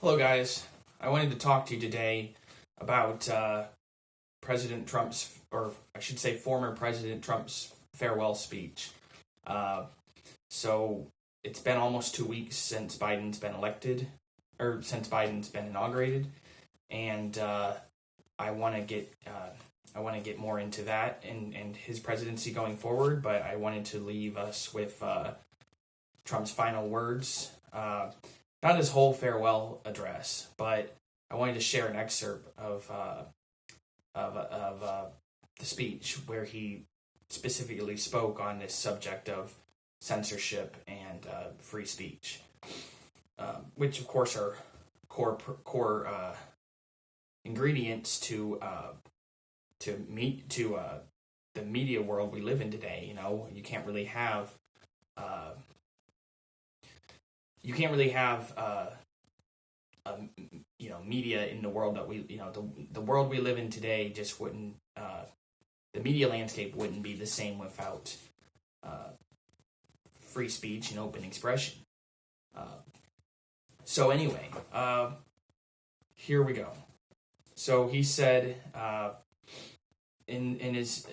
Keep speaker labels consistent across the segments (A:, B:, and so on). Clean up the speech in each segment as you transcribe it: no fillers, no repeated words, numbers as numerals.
A: Hello, guys. I wanted to talk to you today about President Trump's, or I should say former President Trump's farewell speech. So it's been almost 2 weeks since Biden's been elected, or since Biden's been inaugurated, and I want to get more into that and his presidency going forward. But I wanted to leave us with Trump's final words. Not his whole farewell address, but I wanted to share an excerpt of the speech where he specifically spoke on this subject of censorship and free speech, which of course are core ingredients to the media world we live in today. You know, you can't really have media in the world that the world we live in today just wouldn't, the media landscape wouldn't be the same without free speech and open expression. So anyway, here we go. So he said in his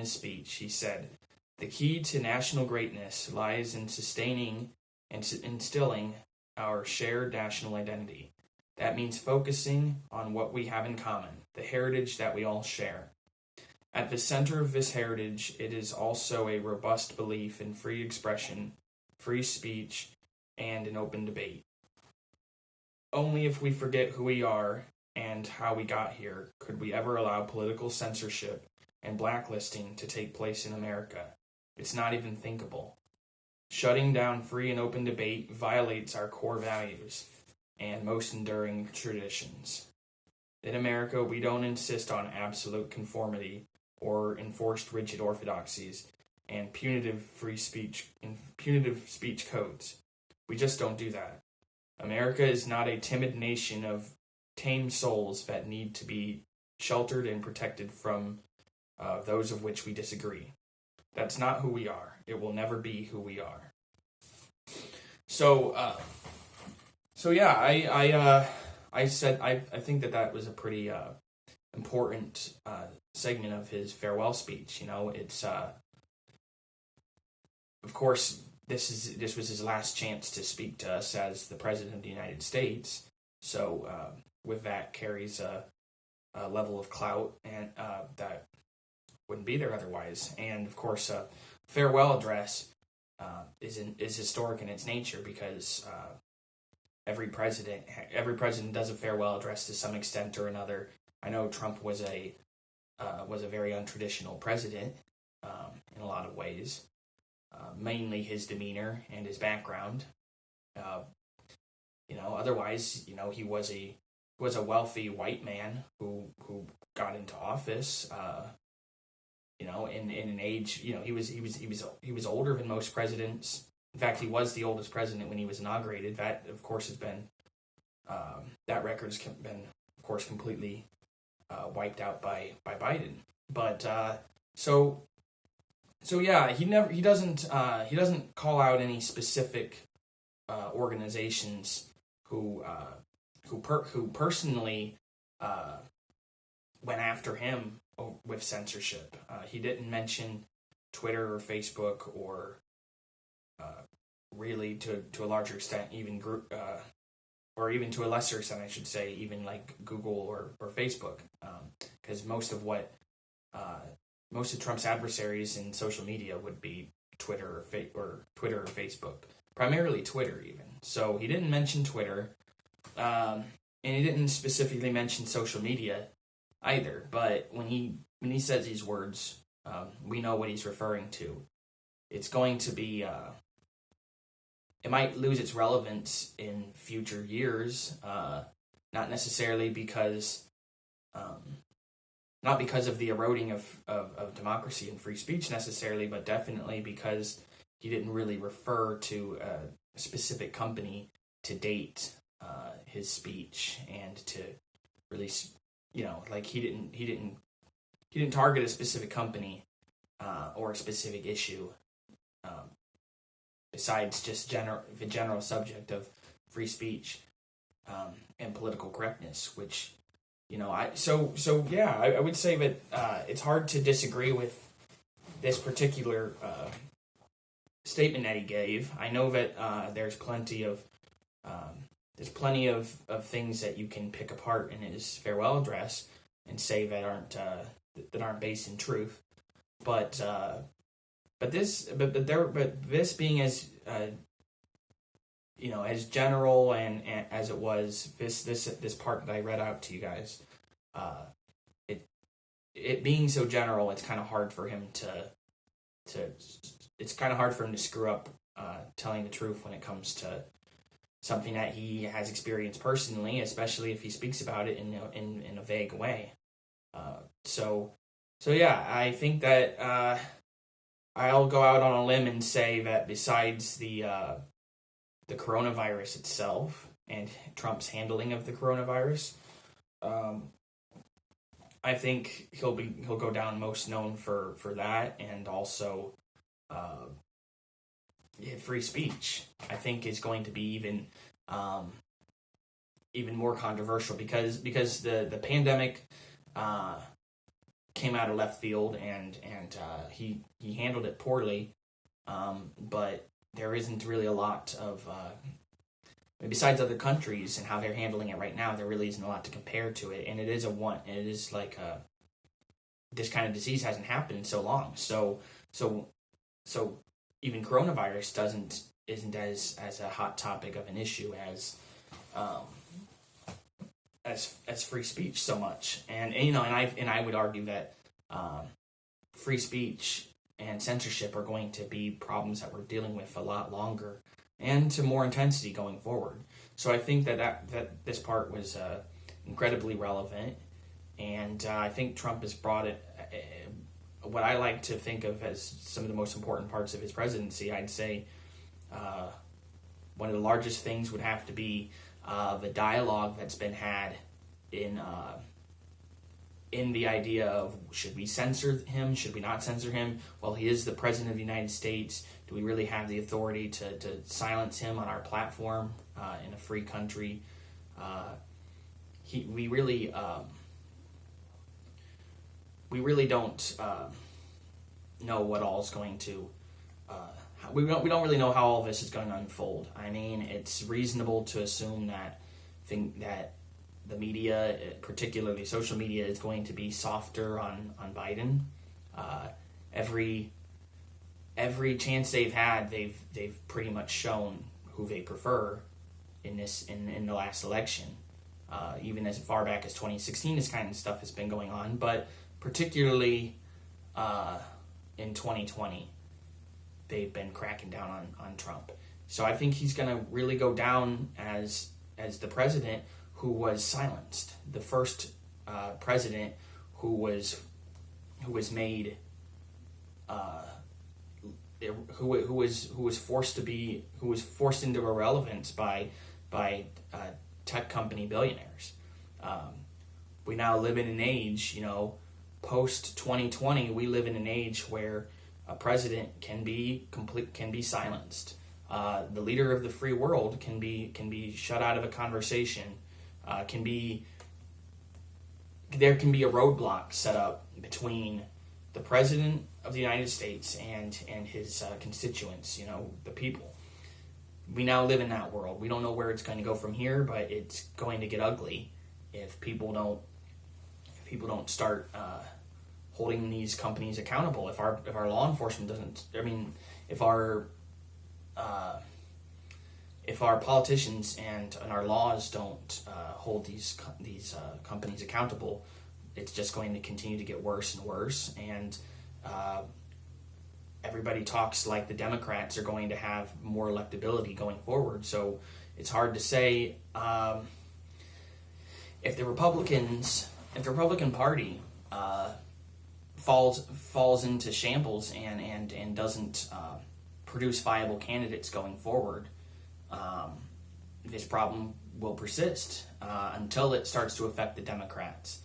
A: speech, he said, "The key to national greatness lies in sustaining and instilling our shared national identity. That means focusing on what we have in common, the heritage that we all share. At the center of this heritage, it is also a robust belief in free expression, free speech, and an open debate. Only if we forget who we are and how we got here could we ever allow political censorship and blacklisting to take place in America. It's not even thinkable. Shutting down free and open debate violates our core values and most enduring traditions. In America, we don't insist on absolute conformity or enforced rigid orthodoxies and punitive speech codes. We just don't do that. America is not a timid nation of tame souls that need to be sheltered and protected from those of which we disagree. That's not who we are. It will never be who we are." So yeah, I think that was a pretty important segment of his farewell speech. You know, it's of course this was his last chance to speak to us as the President of the United States. So with that carries a level of clout and that wouldn't be there otherwise. And of course, farewell address is historic in its nature because every president does a farewell address to some extent or another. I know Trump was a very untraditional president in a lot of ways, mainly his demeanor and his background. Otherwise, he was a wealthy white man who got into office. In an age, he was older than most presidents. In fact, he was the oldest president when he was inaugurated. That, of course, has been that record's been, of course, completely wiped out by Biden. But so yeah, he doesn't call out any specific organizations who personally went after him with censorship. He didn't mention Twitter or Facebook or really to a larger extent even or even to a lesser extent, I should say, even like Google or Facebook, because most of Trump's adversaries in social media would be Twitter or Facebook, primarily Twitter even. So he didn't mention Twitter, and he didn't specifically mention social media either. But when he says these words, we know what he's referring to. It's going to be it might lose its relevance in future years, not necessarily because not because of the eroding of democracy and free speech necessarily, but definitely because he didn't really refer to a specific company to date his speech and to really, like he didn't target a specific company or a specific issue besides just the general subject of free speech and political correctness, which I would say that it's hard to disagree with this particular statement that he gave. I know that there's plenty of things that you can pick apart in his farewell address and say that aren't based in truth, but this being as as general and as it was, this part that I read out to you guys, it being so general, it's kind of hard for him to screw up telling the truth when it comes to something that he has experienced personally, especially if he speaks about it in a vague way. So yeah, I think that I'll go out on a limb and say that besides the coronavirus itself and Trump's handling of the coronavirus, I think he'll go down most known for that, and also free speech. I think is going to be even more controversial because the pandemic came out of left field and he handled it poorly, but there isn't really a lot of besides other countries and how they're handling it right now, there really isn't a lot to compare to it, and it is like this kind of disease hasn't happened in so long, so even coronavirus isn't as a hot topic of an issue as free speech so much, and I would argue that free speech and censorship are going to be problems that we're dealing with a lot longer and to more intensity going forward. So I think that this part was incredibly relevant, and I think Trump has brought it. What I like to think of as some of the most important parts of his presidency, I'd say one of the largest things would have to be the dialogue that's been had in the idea of, should we censor him? Should we not censor him? Well, he is the president of the United States. Do we really have the authority to silence him on our platform in a free country? We really don't know what all is going to. We don't really know how all this is going to unfold. I mean, it's reasonable to assume that the media, particularly social media, is going to be softer on Biden. Every chance they've had, they've pretty much shown who they prefer in the last election. Even as far back as 2016, this kind of stuff has been going on, but particularly in 2020, they've been cracking down on Trump. So I think he's going to really go down as the president who was silenced, the first president who was made who was forced into irrelevance by tech company billionaires. We now live in an age, post 2020, we live in an age where a president can be silenced. The leader of the free world can be shut out of a conversation. There can be a roadblock set up between the president of the United States and his constituents, the people. We now live in that world. We don't know where it's going to go from here, but it's going to get ugly if people don't start holding these companies accountable. If our law enforcement doesn't, if our politicians and our laws don't hold these companies accountable, it's just going to continue to get worse and worse. And everybody talks like the Democrats are going to have more electability going forward. So it's hard to say if the Republican Party falls into shambles and doesn't produce viable candidates going forward. This problem will persist until it starts to affect the Democrats,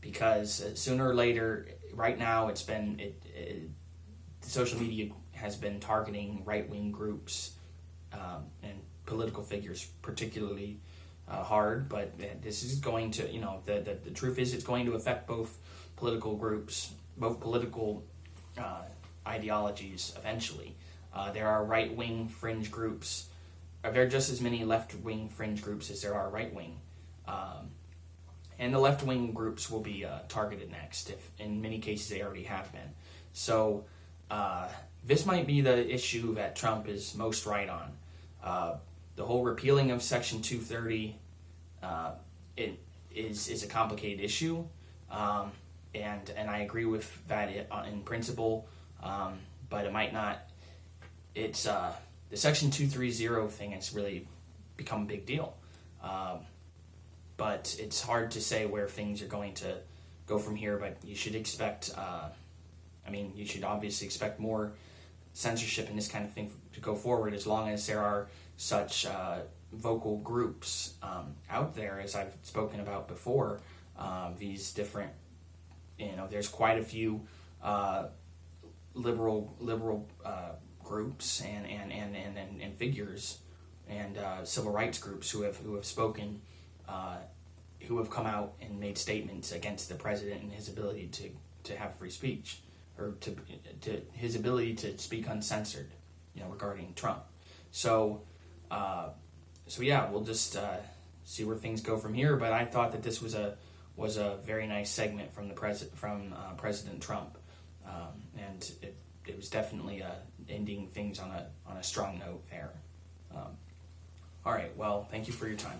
A: because sooner or later, right now, social media has been targeting right-wing groups and political figures particularly hard, but this is going to, the truth is it's going to affect both political groups, both political ideologies eventually. There are right-wing fringe groups. There are just as many left-wing fringe groups as there are right-wing. And the left-wing groups will be targeted next, if in many cases they already have been. So this might be the issue that Trump is most right on. The whole repealing of Section 230 it is a complicated issue, and I agree with that in principle, but it might not. It's the Section 230 thing has really become a big deal, but it's hard to say where things are going to go from here. But you should expect, you should obviously expect more censorship and this kind of thing to go forward, as long as there are such vocal groups out there, as I've spoken about before. These different, there's quite a few liberal groups and figures and civil rights groups who have spoken, who have come out and made statements against the president and his ability to have free speech, or to his ability to speak uncensored, regarding Trump. So yeah, we'll just see where things go from here. But I thought that this was a very nice segment from President Trump, and it was definitely ending things on a strong note there. All right. Well, thank you for your time.